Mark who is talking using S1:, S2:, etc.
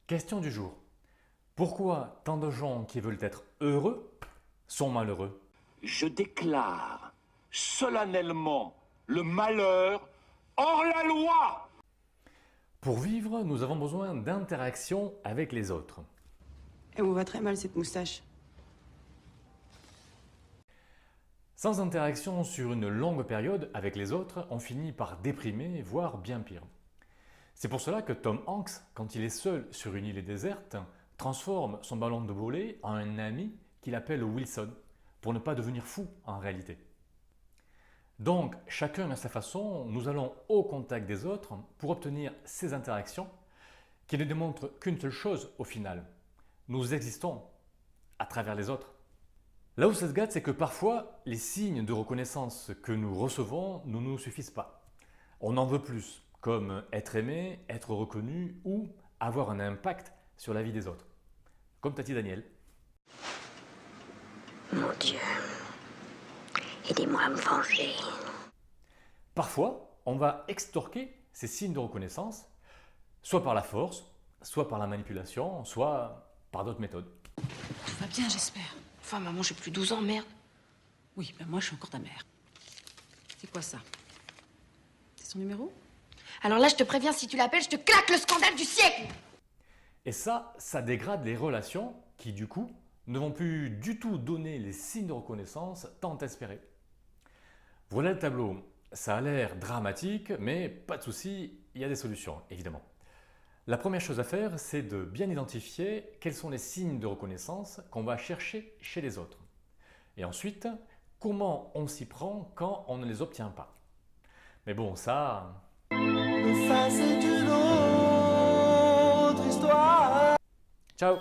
S1: Question du jour. Pourquoi tant de gens qui veulent être heureux sont malheureux?
S2: Je déclare solennellement le malheur hors la loi.
S1: Pour vivre, nous avons besoin d'interaction avec les autres.
S3: Elle vous va très mal cette moustache.
S1: Sans interaction sur une longue période avec les autres, on finit par déprimer, voire bien pire. C'est pour cela que Tom Hanks, quand il est seul sur une île déserte, transforme son ballon de volley en un ami qu'il appelle Wilson, pour ne pas devenir fou en réalité. Donc, chacun à sa façon, nous allons au contact des autres pour obtenir ces interactions qui ne démontrent qu'une seule chose au final. Nous existons à travers les autres. Là où ça se gâte, c'est que parfois, les signes de reconnaissance que nous recevons ne nous suffisent pas. On en veut plus, comme être aimé, être reconnu ou avoir un impact sur la vie des autres. Comme Tati Daniel.
S4: Mon Dieu, aidez-moi à me venger.
S1: Parfois, on va extorquer ces signes de reconnaissance, soit par la force, soit par la manipulation, soit par d'autres méthodes.
S5: Tout va bien, j'espère.
S4: Enfin, maman, j'ai plus 12 ans, merde.
S5: Oui, ben moi, je suis encore ta mère. C'est quoi ça? C'est son numéro?
S4: Alors là, je te préviens, si tu l'appelles, je te claque le scandale du siècle.
S1: Et ça dégrade les relations qui, du coup, ne vont plus du tout donner les signes de reconnaissance tant espérés. Voilà le tableau. Ça a l'air dramatique, mais pas de souci, il y a des solutions, évidemment. La première chose à faire, c'est de bien identifier quels sont les signes de reconnaissance qu'on va chercher chez les autres. Et ensuite, comment on s'y prend quand on ne les obtient pas. Mais bon, ça...
S6: Ça c'est une autre histoire.
S1: Ciao!